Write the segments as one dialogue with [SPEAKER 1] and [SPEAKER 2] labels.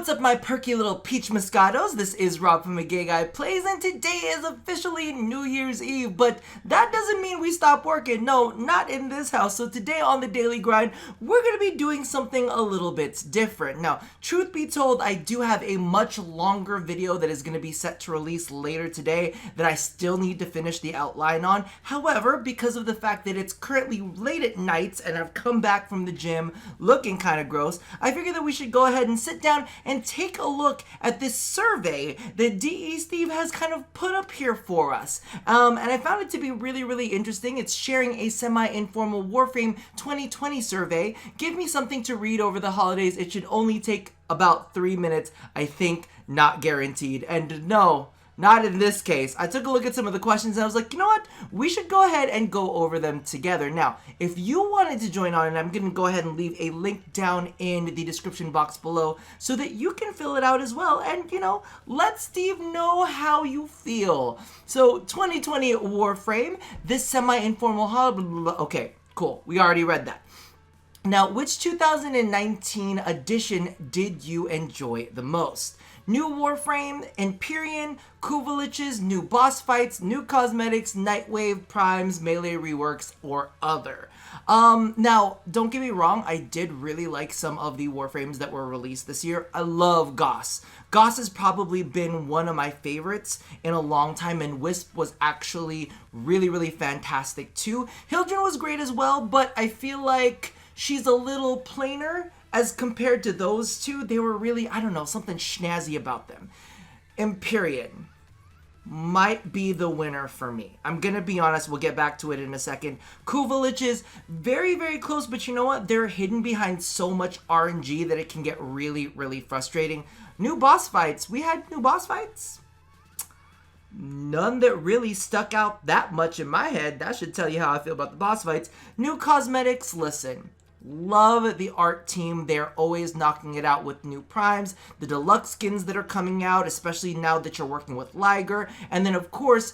[SPEAKER 1] What's up, my perky little peach moscatos? This is Rob from A Gay Guy Plays, and today is officially New Year's Eve, but that doesn't mean we stop working. No, not in this house. So today on The Daily Grind, we're going to be doing something a little bit different. Now, truth be told, I do have a much longer video that is going to be set to release later today that I still need to finish the outline on. However, because of the fact that it's currently late at night and I've come back from the gym looking kind of gross, I figured that we should go ahead and sit down and take a look at this survey that DE Steve has kind of put up here for us. And I found it to be really interesting. It's sharing a semi-informal Warframe 2020 survey. Give me something to read over the holidays. It should only take about 3 minutes, I think, not guaranteed. And no, not in this case. I took a look at some of the questions and I was like, you know what? We should go ahead and go over them together. Now, if you wanted to join on, and I'm going to go ahead and leave a link down in the description box below so that you can fill it out as well. And, you know, let Steve know how you feel. So, 2020 Warframe, this semi-informal holiday. Okay, cool. We already read that. Now, which 2019 edition did you enjoy the most? New Warframe, Empyrean, Kuvalich's, new boss fights, new cosmetics, Nightwave, Primes, Melee reworks, or other. Now, don't get me wrong, I did really like some of the Warframes that were released this year. I love Goss. Goss has probably been one of my favorites in a long time, and Wisp was actually really fantastic too. Hildren was great as well, but I feel like she's a little plainer as compared to those two. They were really, I don't know, something snazzy about them. Empyrean might be the winner for me. I'm gonna be honest, we'll get back to it in a second. Kuvalich is very close, but you know what? They're hidden behind so much RNG that it can get really frustrating. New boss fights. We had new boss fights. None that really stuck out that much in my head. That should tell you how I feel about the boss fights. New cosmetics. Listen, love the art team. They're always knocking it out with new primes, the deluxe skins that are coming out, especially now that you're working with Liger. And then, of course,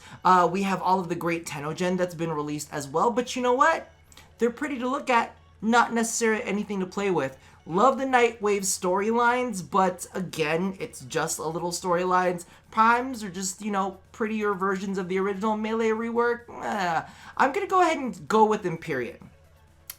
[SPEAKER 1] we have all of the great Tenogen that's been released as well. But you know what? They're pretty to look at, not necessarily anything to play with. Love the Nightwave storylines, but again, it's just a little storylines. Primes are just, you know, prettier versions of the original Melee rework. I'm going to go ahead and go with Empyrean.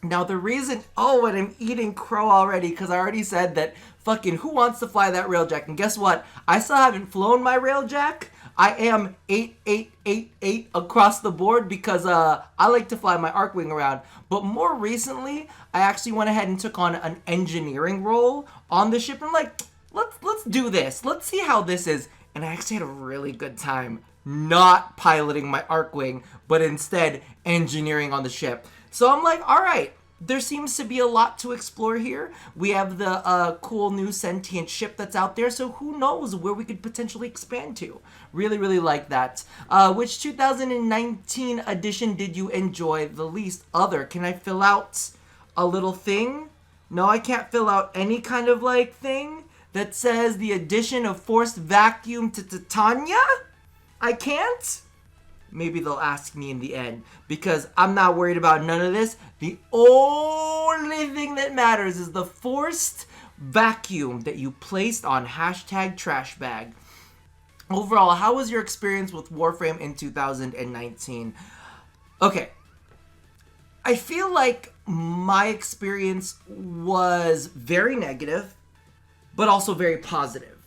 [SPEAKER 1] Now, the reason, and I'm eating crow already because I already said that fucking who wants to fly that railjack? And guess what? I still haven't flown my railjack. I am 8888 across the board because I like to fly my Arcwing around. But more recently, I actually went ahead and took on an engineering role on the ship. I'm like, let's do this. Let's see how this is. And I actually had a really good time not piloting my Arcwing, but instead engineering on the ship. So I'm like, all right, there seems to be a lot to explore here. We have the cool new sentient ship that's out there, so who knows where we could potentially expand to. Really like that. Which 2019 edition did you enjoy the least? Other. Can I fill out a little thing? No, I can't fill out any kind of like thing that says the addition of forced vacuum to Titania? I can't? Maybe they'll ask me in the end, because I'm not worried about none of this. The only thing that matters is the forced vacuum that you placed on #trashbag. Overall, how was your experience with Warframe in 2019? Okay. I feel like my experience was very negative, but also very positive.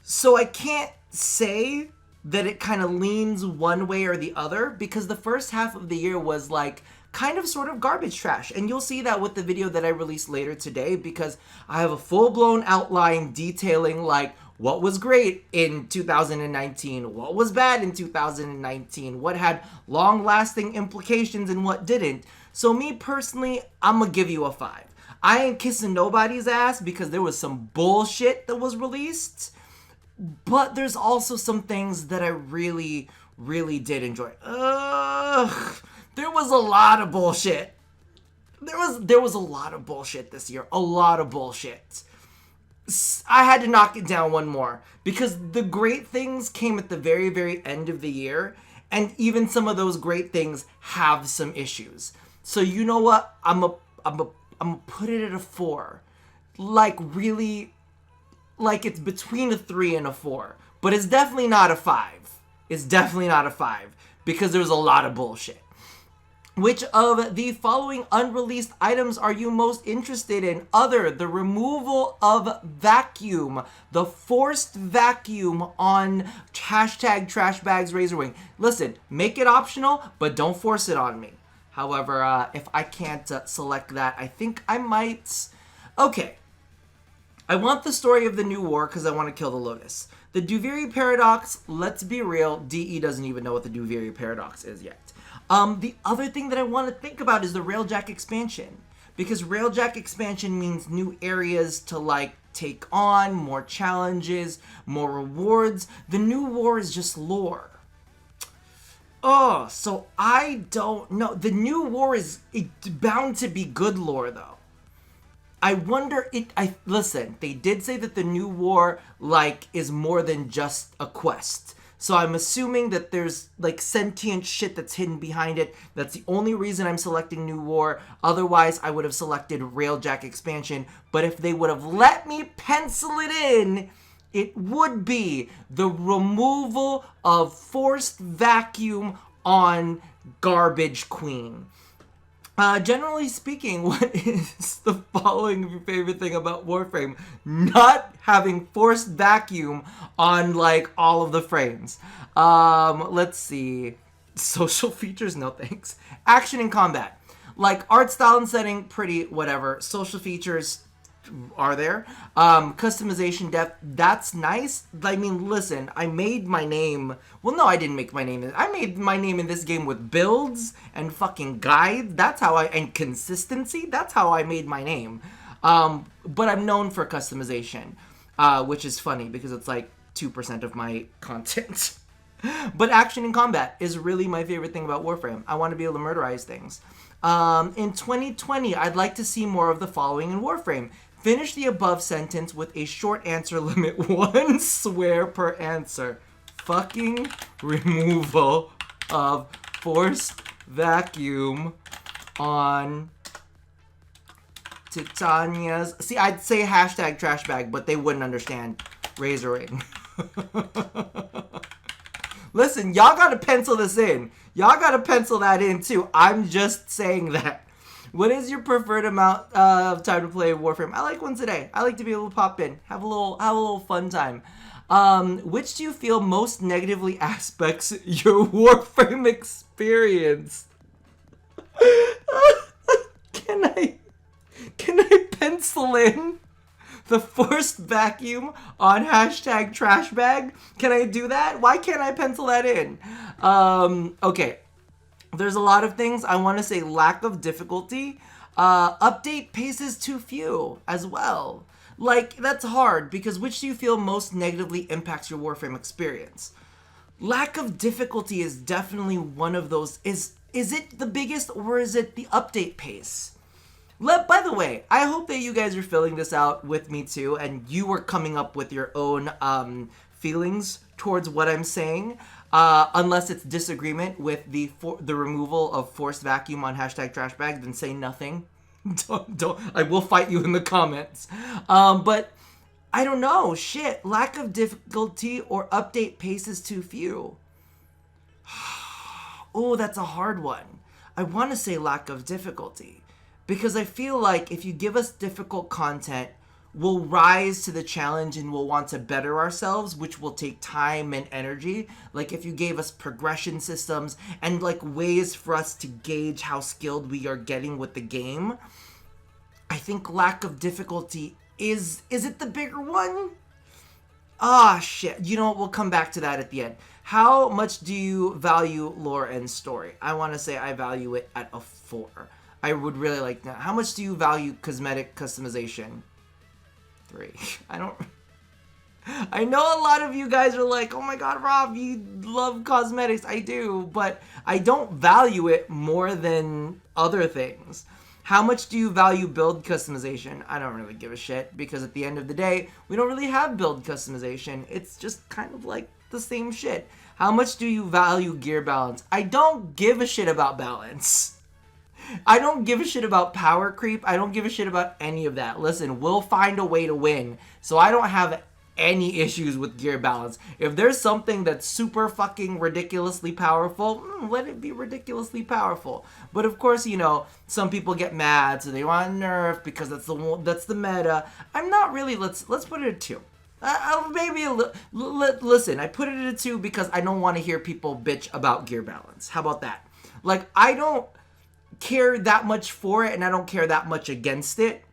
[SPEAKER 1] So I can't say that it kind of leans one way or the other, because the first half of the year was like kind of sort of garbage trash. And you'll see that with the video that I released later today, because I have a full-blown outline detailing like what was great in 2019, what was bad in 2019, what had long-lasting implications and what didn't. So me personally, I'm gonna give you a 5. I ain't kissing nobody's ass because there was some bullshit that was released. But there's also some things that I really did enjoy. There was a lot of bullshit. There was a lot of bullshit this year. A lot of bullshit. I had to knock it down one more because the great things came at the very end of the year, and even some of those great things have some issues. So you know what? I'm gonna put it at a 4. Like, really, like it's between a 3 and a 4. But it's definitely not a 5. It's definitely not a 5 because there's a lot of bullshit. Which of the following unreleased items are you most interested in? Other, the removal of vacuum, the forced vacuum on hashtag trash bags Razorwing. Listen, make it optional, but don't force it on me. However, if I can't select that, I think I might... Okay. I want the story of the new war because I want to kill the Lotus. The Duviri Paradox, let's be real, DE doesn't even know what the Duviri Paradox is yet. The other thing that I want to think about is the Railjack expansion. Because Railjack expansion means new areas to, like, take on, more challenges, more rewards. The new war is just lore. Oh, so I don't know. The new war is bound to be good lore, though. I wonder, listen, they did say that the new war, like, is more than just a quest. So I'm assuming that there's, like, sentient shit that's hidden behind it. That's the only reason I'm selecting New War. Otherwise, I would have selected Railjack Expansion. But if they would have let me pencil it in, it would be the removal of forced vacuum on Garbage Queen. Generally speaking, what is the following of your favorite thing about Warframe? Not having forced vacuum on, like, all of the frames. Let's see. Social features? No thanks. Action and combat. Like, art style and setting, pretty whatever. Social features are there. Customization depth, that's nice. I mean, listen, I made my name. Well, no, I didn't make my name. I made my name in this game with builds and fucking guides. That's how and consistency. That's how I made my name. But I'm known for customization, which is funny because it's like 2% of my content. But action and combat is really my favorite thing about Warframe. I want to be able to murderize things. In 2020, I'd like to see more of the following in Warframe. Finish the above sentence with a short answer limit. 1 swear per answer. Fucking removal of forced vacuum on Titania's... See, I'd say hashtag trash bag, but they wouldn't understand Razoring. Listen, y'all gotta pencil this in. Y'all gotta pencil that in too. I'm just saying that. What is your preferred amount of time to play Warframe? I like once a day. I like to be able to pop in, have a little fun time. Which do you feel most negatively aspects your Warframe experience? Can I pencil in the forced vacuum on hashtag trash bag? Can I do that? Why can't I pencil that in? Okay. There's a lot of things. I want to say lack of difficulty. Update pace is too few as well. Like, that's hard because which do you feel most negatively impacts your Warframe experience? Lack of difficulty is definitely one of those. Is it the biggest or is it the update pace? By the way, I hope that you guys are filling this out with me too and you are coming up with your own feelings towards what I'm saying. Unless it's disagreement with the removal of forced vacuum on hashtag trash bag, then say nothing. Don't. I will fight you in the comments. But I don't know. Shit. Lack of difficulty or update pace is too few. Oh, that's a hard one. I want to say lack of difficulty. Because I feel like if you give us difficult content, we'll rise to the challenge and we'll want to better ourselves, which will take time and energy. Like if you gave us progression systems and like ways for us to gauge how skilled we are getting with the game, I think lack of difficulty is it the bigger one? Ah, shit. You know what? We'll come back to that at the end. How much do you value lore and story? I want to say I value it at a 4. I would really like that. How much do you value cosmetic customization? 3. I know a lot of you guys are like, oh my god, Rob, you love cosmetics. I do, but I don't value it more than other things. How much do you value build customization? I don't really give a shit because at the end of the day, we don't really have build customization. It's just kind of like the same shit. How much do you value gear balance? I don't give a shit about balance. I don't give a shit about power creep. I don't give a shit about any of that. Listen, we'll find a way to win. So I don't have any issues with gear balance. If there's something that's super fucking ridiculously powerful, let it be ridiculously powerful. But of course, you know, some people get mad, so they want nerf because that's the meta. I'm not really. Let's put it at 2. Listen, I put it at a 2 because I don't want to hear people bitch about gear balance. How about that? Like, I don't care that much for it, and I don't care that much against it.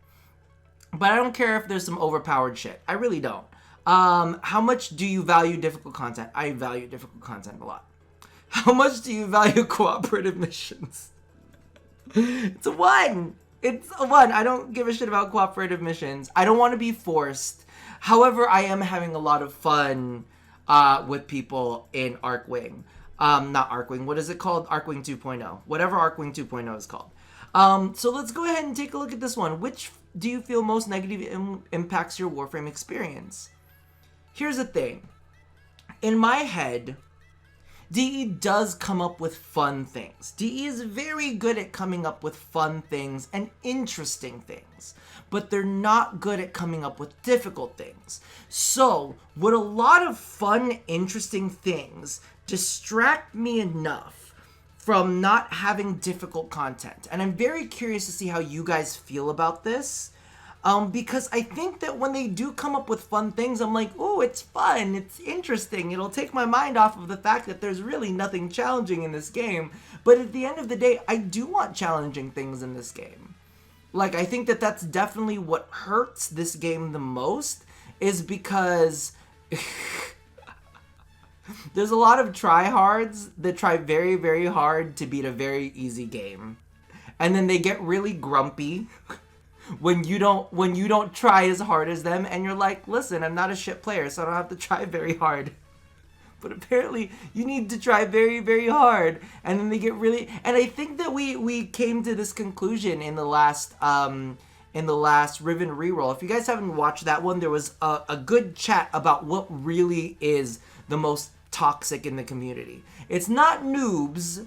[SPEAKER 1] But I don't care if there's some overpowered shit. I really don't. How much do you value difficult content? I value difficult content a lot. How much do you value cooperative missions? It's a 1. It's a 1. I don't give a shit about cooperative missions. I don't want to be forced. However, I am having a lot of fun with people in Arcwing. Not Arcwing. What is it called? Arcwing 2.0. Whatever Arcwing 2.0 is called. So let's go ahead and take a look at this one. Which do you feel most negatively impacts your Warframe experience? Here's the thing. In my head, DE does come up with fun things. DE is very good at coming up with fun things and interesting things, but they're not good at coming up with difficult things. So, would a lot of fun, interesting things distract me enough from not having difficult content? And I'm very curious to see how you guys feel about this. Because I think that when they do come up with fun things, I'm like, oh, it's fun, it's interesting, it'll take my mind off of the fact that there's really nothing challenging in this game. But at the end of the day, I do want challenging things in this game. Like, I think that that's definitely what hurts this game the most, is because there's a lot of tryhards that try very, very hard to beat a very easy game. And then they get really grumpy when you don't try as hard as them, and you're like, listen, I'm not a shit player, so I don't have to try very hard. But apparently you need to try very, very hard, and then they get really. And I think that we came to this conclusion in the last Riven reroll. If you guys haven't watched that one, there was a good chat about what really is the most toxic in the community. It's not noobs,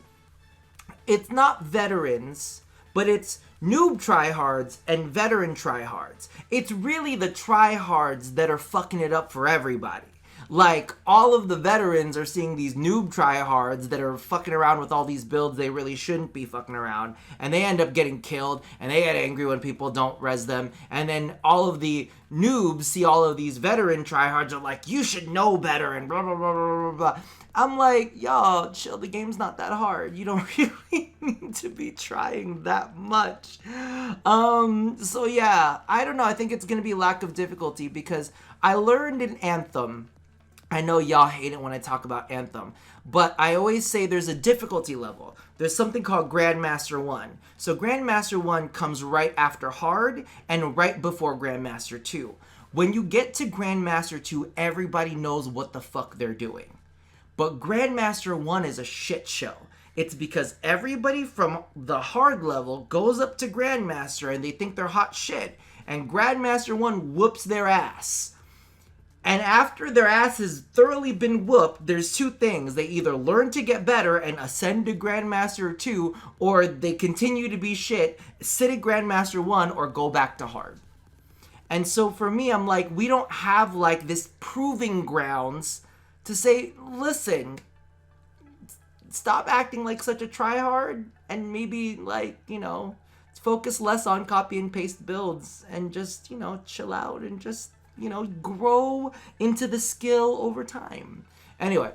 [SPEAKER 1] it's not veterans, but it's noob tryhards and veteran tryhards. It's really the tryhards that are fucking it up for everybody. Like, all of the veterans are seeing these noob tryhards that are fucking around with all these builds they really shouldn't be fucking around, and they end up getting killed, and they get angry when people don't res them, and then all of the noobs see all of these veteran tryhards are like, you should know better, and blah, blah, blah, blah, blah, blah. I'm like, y'all, chill, the game's not that hard. You don't really need to be trying that much. So yeah, I don't know. I think it's going to be lack of difficulty, because I learned in Anthem, I know y'all hate it when I talk about Anthem, but I always say there's a difficulty level. There's something called Grandmaster 1. So Grandmaster 1 comes right after Hard and right before Grandmaster 2. When you get to Grandmaster 2, everybody knows what the fuck they're doing. But Grandmaster 1 is a shit show. It's because everybody from the hard level goes up to Grandmaster and they think they're hot shit. And Grandmaster 1 whoops their ass. And after their ass has thoroughly been whooped, there's 2 things. They either learn to get better and ascend to Grandmaster 2, or they continue to be shit, sit at Grandmaster 1, or go back to hard. And so for me, I'm like, we don't have like this proving grounds to say, listen, stop acting like such a tryhard, and maybe, like, you know, focus less on copy and paste builds and just, you know, chill out and just, you know, grow into the skill over time. Anyway,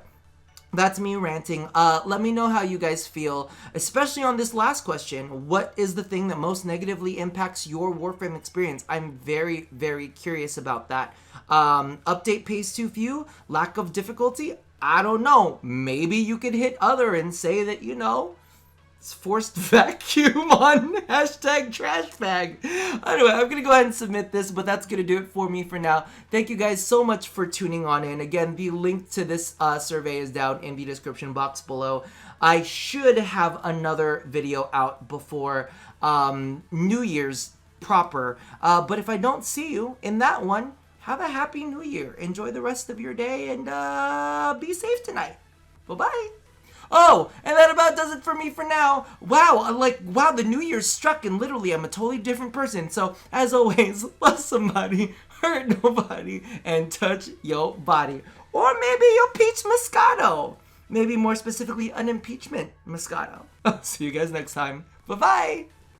[SPEAKER 1] that's me ranting. Let me know how you guys feel, especially on this last question. What is the thing that most negatively impacts your Warframe experience? I'm very, very curious about that. Update pace too few? Lack of difficulty? I don't know. Maybe you could hit other and say that, you know, it's forced vacuum on hashtag trash bag. Anyway, I'm going to go ahead and submit this, but that's going to do it for me for now. Thank you guys so much for tuning on in. Again, the link to this survey is down in the description box below. I should have another video out before New Year's proper. But if I don't see you in that one, have a happy New Year. Enjoy the rest of your day and be safe tonight. Bye-bye. Oh, and that about does it for me for now. Wow, wow, the new year's struck and literally I'm a totally different person. So, as always, love somebody, hurt nobody, and touch your body. Or maybe your peach Moscato. Maybe more specifically, an impeachment Moscato. See you guys next time. Bye-bye.